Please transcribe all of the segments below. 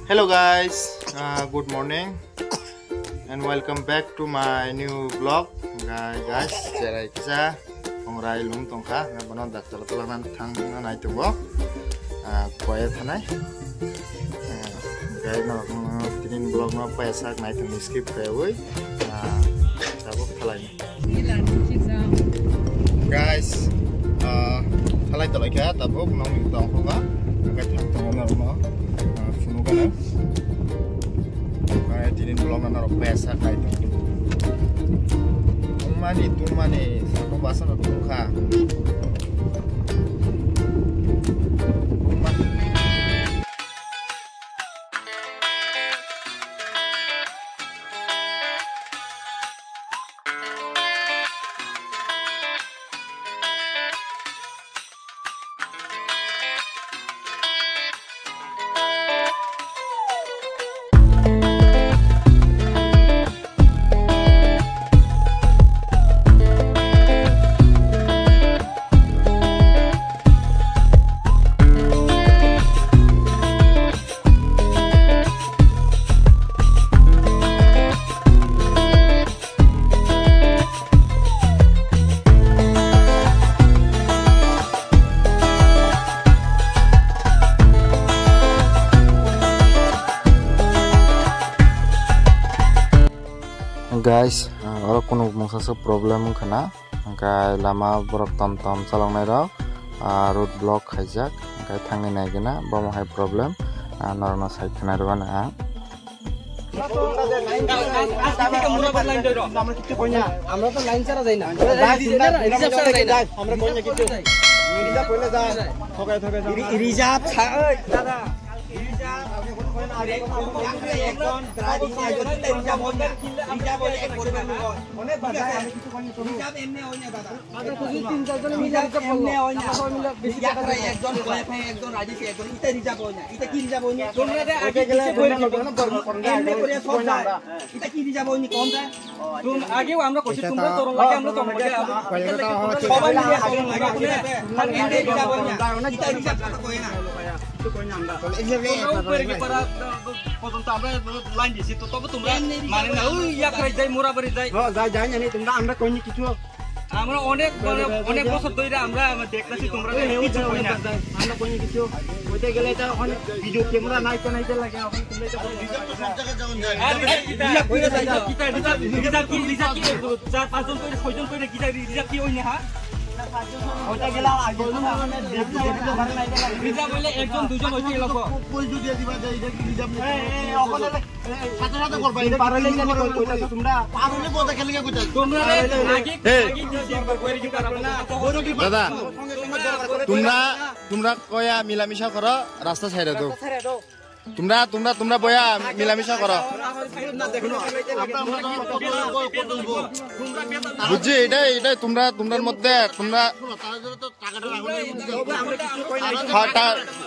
Hello guys, good morning and welcome back to my new vlog. Guys, jerai kisa ongrai lung tongka bono daktar tolangan thang nai tubo koye thanai guys no tinin vlog no paisa nai thang skip kayoi sabok thalai guys thalai tolai kya tabok nong tong hoga kai thang tong no Kana kaya tinin belum naruh pesa kayak itu. Tumani, satu bahasa nak tungka. Guys, orang kuno mungsa problem kena, angkai lama borok tom salong nairo, road block hijack, angkai tangi naik kena, bawa hai problem, normal side kena ruan lain di situ tapi tumra মানে না ওই ইয়া করে যাই মোরা বাড়ি যাই যাই জানি তোমরা আমরা কইনি কিছু আমরা অনেক বছর ধরে আমরা দেখতাছি তোমরা কিছু কই না আমরা কইনি কিছু কইতে গেলে এটা অনেক ভিডিও ক্যামেরা নাইতে লাগে এখন তোমরা এটা রিজার্ভ সব জায়গায় যাওন যায় আর রিজার্ভ কইরা যাই রিজার্ভ কি 4-5 জন করে 6 জন করে কি রিজার্ভ কি হইনি হ্যাঁ ওটা গেলা আগে মানে রিজার্ভ হইলে একজন দুজন হইতে গেল কই যদি দিবা যায় এটা কি রিজার্ভ নেই ওখানে সাথে সাথে করবা এটা পারলে জানি কইতা তোমরা পারলে কথা খেলে কইতা তোমরা আগে দাদা তোমরা কয়া মিলামিশা করো রাস্তা ছাইরা দাও তোমরা বয়া মিলামিশা করো বুঝছি এটাই তোমরার মধ্যে তোমরা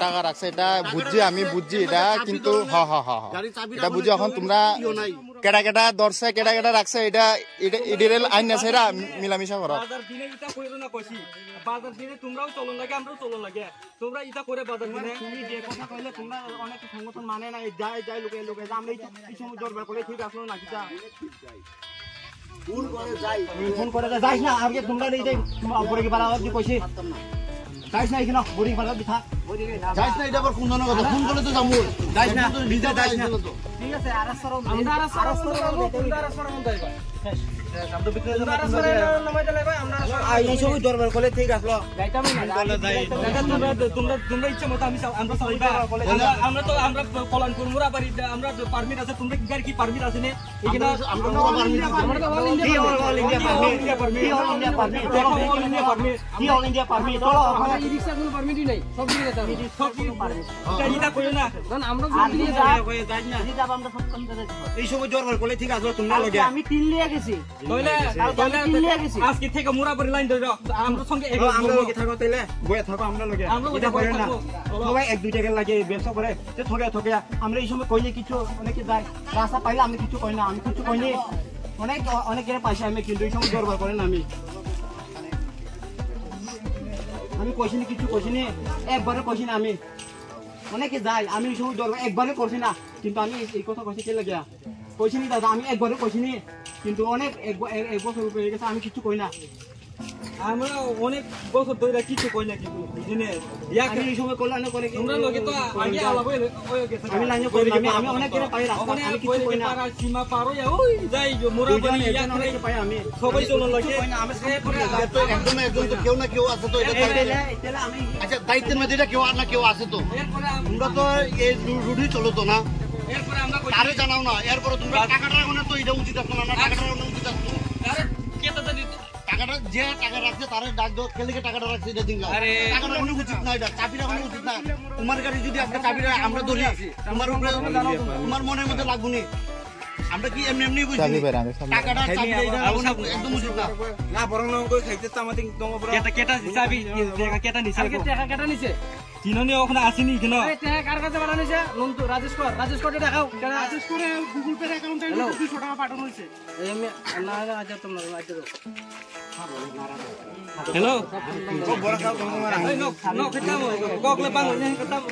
টাকা রাখছে এটা বুঝছি আমি বুঝছি এটা কিন্তু এটা বুঝি এখন তোমরা কেটা দর্শে কেটা রাখছে এটা আইন আছে মিলামিশা করো বাজার দিনে তোমরাও চলন লাগে আমরাও চলন লাগে তোমরা ইটা করে বাজার দিনে তুমি যে কথা কইলে তোমরা অনেক সংগঠন মানে না যাই লোকে আমরা এই সময় দরবার করে ঠিক আসলো না কিটা ফোন করে যাইস না আগে তোমরা এই যে উপরে কি বাড়া দি কইছি যাইস না এখানে বড়ি বাড়া দি থাক যাইস না এটা আবার কোন জনের কথা ফোন করলে তো যামু যাইস না নিজে যাইস না ঠিক আছে আরসর আমরা আরসর যাইবা আমরা ভিতরে নামাইতে লাগবে আমরা এই সময় দরবার করলে ঠিক আসলো যাইতাম না তোমরা ইচ্ছা মতো আমরা চালাইবা আমরা কলান কুরমুরা বাড়ি আমরা পারমিট আছে তোমরা গাড়ি কি পারমিট আছে না এখানে আমরা অল ইন্ডিয়া পারমিট চলো এই রিকশা কোনো পারমিটই নাই সব দিয়ে যেতে হবে সব পারমিট এটা কইও না আমরা যদি যাই না যদি যাব আমরা সব কম করে এই সময় দরবার করলে ঠিক আসলো তোমরা লাগে আমি তিন লিয়া গেছি আজকে থেকে মোরাবাড়ি লাইন ধরে আমরা সঙ্গে আমরা লগে থাকো তাইলে বয়ে থাকো আমরা লগে এটা করে না সবাই এক দুই টাকা লাগে ব্যবসা করে তে ঠকে আমরা এই সময় কইলে কিছু অনেকে যায় রাস্তা পাইলে আমি কিছু কই না আমি কিছু কইনি অনেকের পয়সা আমি কিন্তু এই সময় দরবার করেন আমি কইছিনি কিছু কইছিনি একবারে কইছিনি আমি অনেকে যায় আমি এই সময় দরকার একবারে করছি না কিন্তু আমি এই কথা কইছি কে লাগিয়া কইছি নি দাদা আমি একবারে কইছি নি কিন্তু অনেক এক বছর হয়ে গেছে আমি কিছু কই না আমরা অনেক বছর ধরে কিছু কই না কিন্তু বুঝিনে আমি এই সময় কল্যাণ করে তোমরা লগে তো আগে আলাপ হয়ে গেছে আমি লাইন করি আমি অনেক করে পাই রাস্তা আমি কিছু কই না সীমা পার হই ওই যাই মোরা বলি ইয়া করে পাই আমি সবাই চলো লাগে আমি তো একদম তো কেউ না কেউ আছে তো এটা আমি আচ্ছা দায়িত্বের মধ্যে কেউ আর না কেউ আছে তো তোমরা তো এই রুডি চলো তো না এরপরে আমরা আরে জানাও না এরপরে তোমরা টাকাটা রাখো তো এটা উচিত আছে না টাকাটা রাখো উচিত আছে আরে কেটা জানি টাকাটা যে টাকা রাখছে তারে ডাক দাও কেলিকে টাকাটা রাখছে এটা দিন আরে টাকাটা কোনো উচিত না এটা চাবিটা কোনো উচিত না তোমার গাড়ি যদি একটা চাবিটা আমরা ধরি তোমার উপরে তোমার মনের মধ্যে লাগবনি আমরা কি এমনি বুঝি টাকাটা চাবিটা এটা একদম উচিত না না বরং কই খাইতে তো আমাদের তোমার উপরে কেটা চাবি কেটা নিছে টাকা কেটা নিছে তিননি ওখানে আসেনি কেন এই টাকা কার কাছে পাঠানো হইছে নন্তু রাজেশ কোটে দেখাও রাজেশ করে গুগল পে অ্যাকাউন্টে 200 টাকা পাঠানো হইছে এই না না আজ তোমরা আজ হ্যালো বড় কাউ তোমার এই নো খেতাম কোকলে বাং নেই খেতাম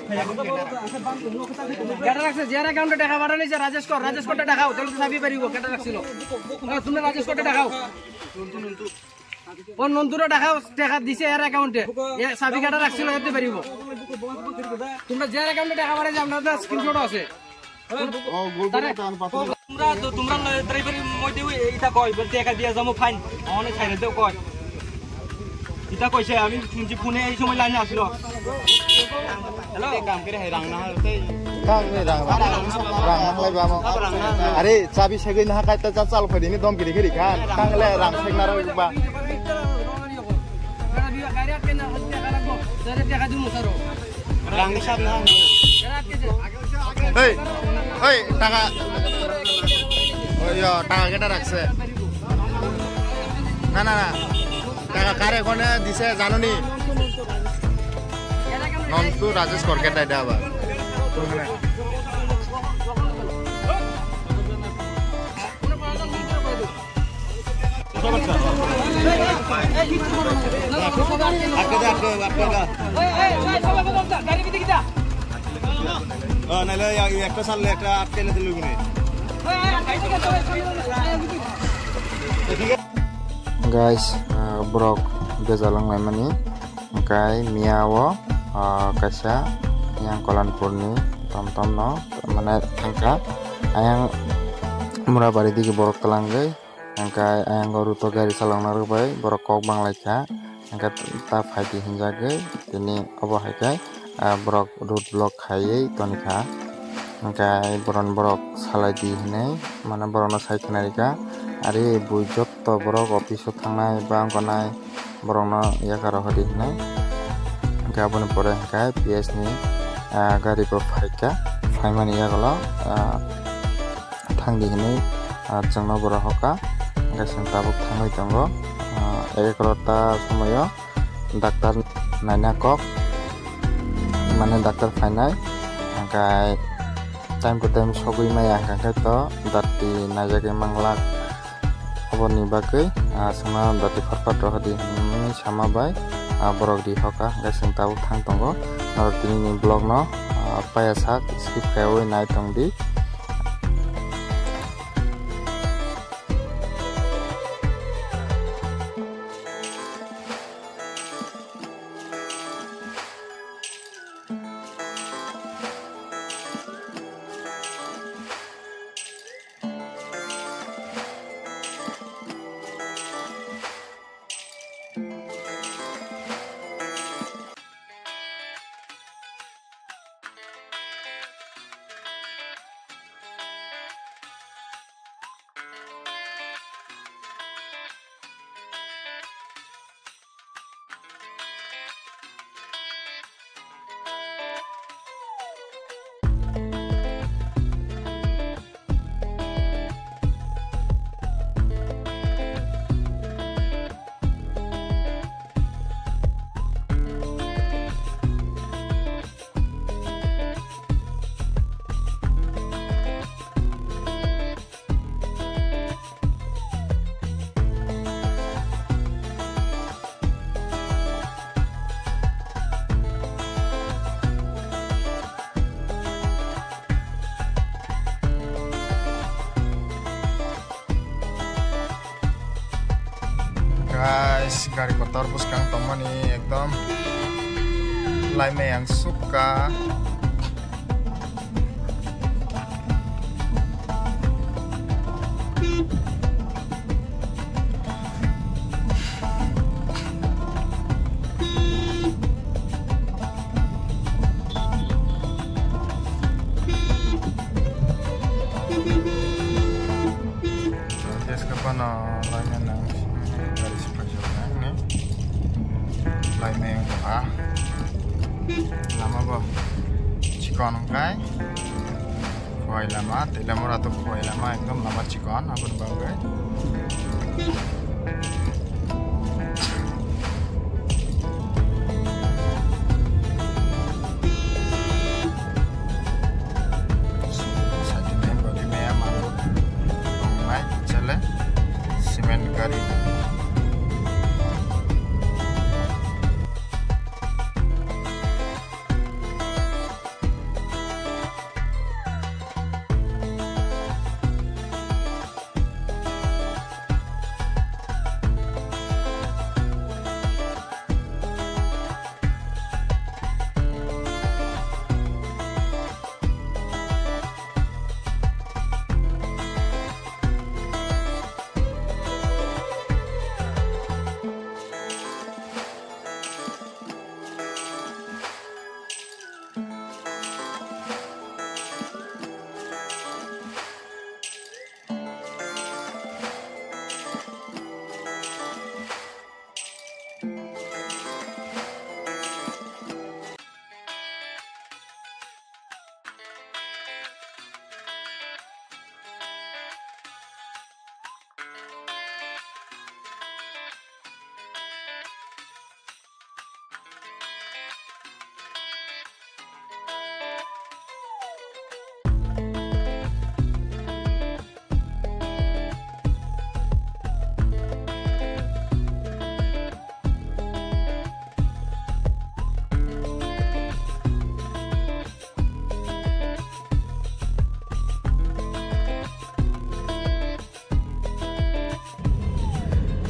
কেটা রাখছে যে অ্যাকাউন্টে টাকা পাঠানো হইছে রাজেশ কোটে দেখাও তাহলে তো চাবি পারিব কেটা রাখছিল তোমরা রাজেশ কোটে দেখাও নন্তু কোন নন্দুরা টাকা দিছে এর অ্যাকাউন্টে চাবি কাটা রাখছিল এতে পারিব তোমরা যে অ্যাকাউন্টে টাকা পাঠাইছে আমরা স্ক্রিনশট আছে তোমরা ড্রাইভারি মধ্যে এটা কয় টাকা দিয়ে যাবো ফাইন অনেক ছাইরে দেও কয় এটা কইছে আমি শুনছি ফোনে এই সময় লাইনে আসলো হ্যালো কাম করে রাং না আরে চাবি সেগৈ না কাইতা যা চাল ফেরিনি দম গিরি গিরি খান তাহলে রাং সেগনা রইবা রাং সাপ না এই এই টাকা ওই টাকা কেটা রাখছে না না না টাকা কারে কোনে দিছে জানোনি নন্তু রাজেশ করকেটা এটা আবার একটা সারলে একটা আটকেলে দিল guys brok bejalang lemani kai miawo kaisa yang kolanpurni tom no mane angka ayang murabari digi borok talanggai angka ayang goru to gari salangna rubai borok kok banglaika angka ta phaiti hinjagai tini obo haikai borok road block khaiei tonika angka borok salai di hinai mana borono saikhnarika ari bui jotto borok office thangnai ba angkonai borokno yakaro hodi hinai angka aboni pore angka PS ni gari bo phaika phaimani yagolo thangdi hinai jongno borok hoka angka sing tabuk thangai tongo ekrota somoyo doctor naina kok mane doctor phainai angka time to time sogui maya angka to dati najage manglak aboni bagai sama dati farpat rohadi sama bai borok di hoka gasing tahu thang tongo nor tini blog no paya sak skip kawe nai tong di guys, gari kotor buskang tomani ekdom laime yang suka. Lama bo cikon kai khoi lama tela mora to khoi lama ekdom lama cikon abun banggai sajine bodi meya malu mai chale cement gari.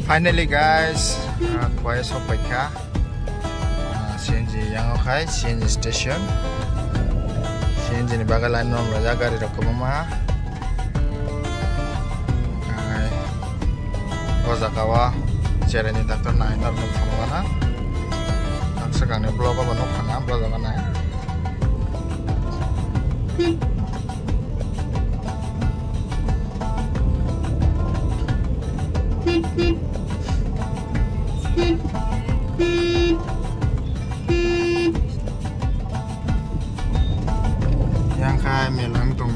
Finally guys, kuaya sampai ka CNG yang okai CNG station. CNG ni bagalan nom raja gari rokomama. Wazakawa cereni doktor na intar nom phangwana. Sekarang ni blog apa nom phanga blog apa na. Yang kaya melang tong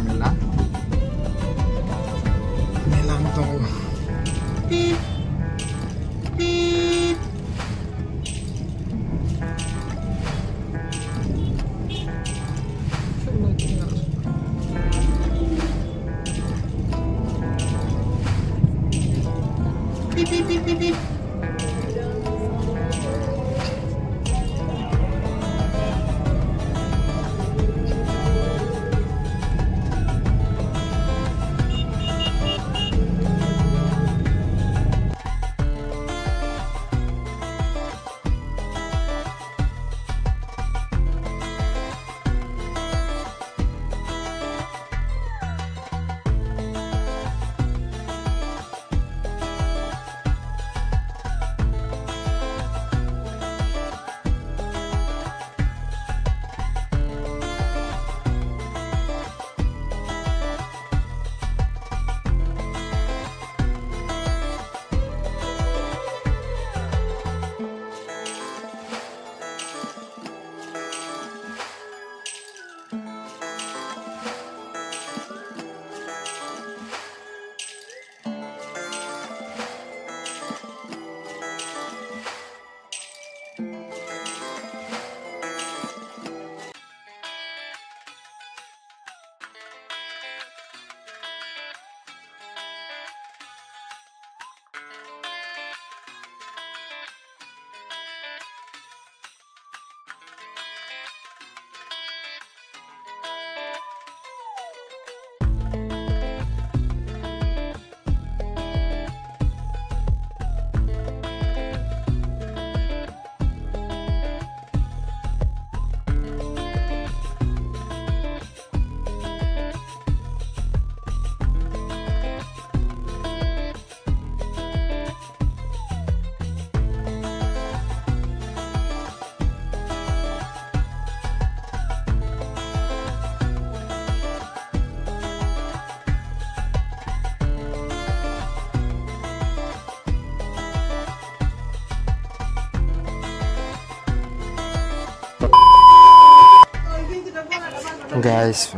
guys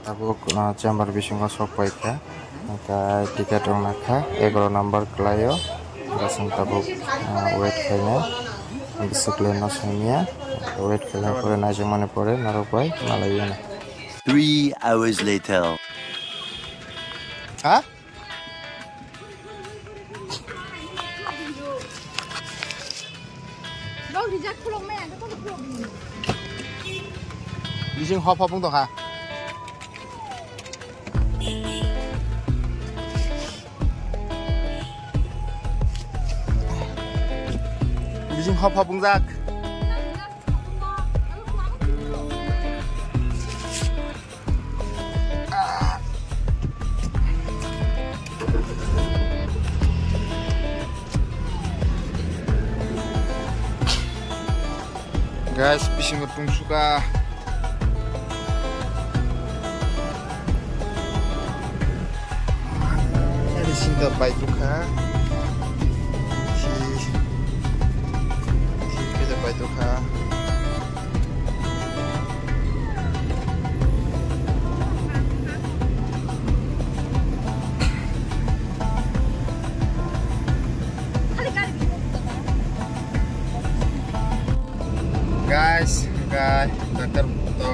tabuk chamber bisingo sokpaika angka tiket rong nakha 11 number kelayo rasang tabuk wait kayaknya bisikle no sengnya wait kaya pore najong mane pore naropai malayana 3 hours later. ha bising hop hopung to ha bising hop hopung jak guys bising ngetung suka di sini baik duka si kita baik duka guys dokter to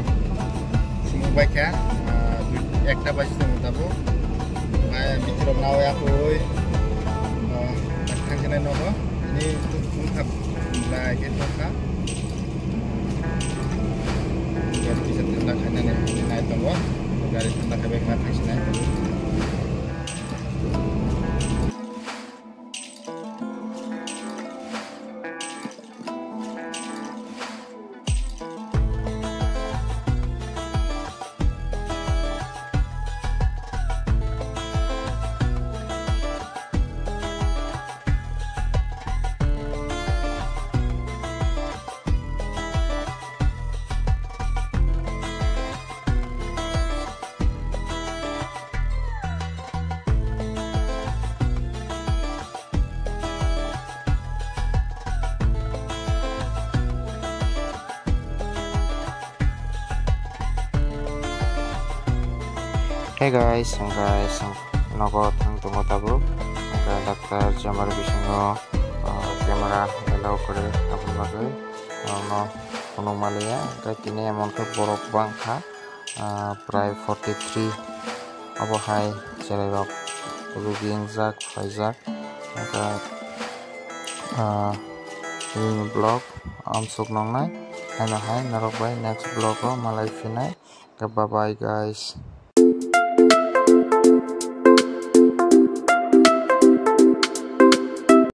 semua baik ya ekta baju semua tabu bicara nawa ya koi tangkene nono ini ungkap lagi toka jadi bisa tindakannya nih naik tunggu dari tindak kebaikan hasilnya. Hey guys, nogo tang tungo tabu, dokter jamar bisingo kamera allow kore apun bagai, no punung malaya, kini emon ke borok bangka, prai 43, abo hai cererok, ruging zak, faizak, ini blog, amsuk nongnai, hai narok bai next blog lo malai finai, bye bye guys.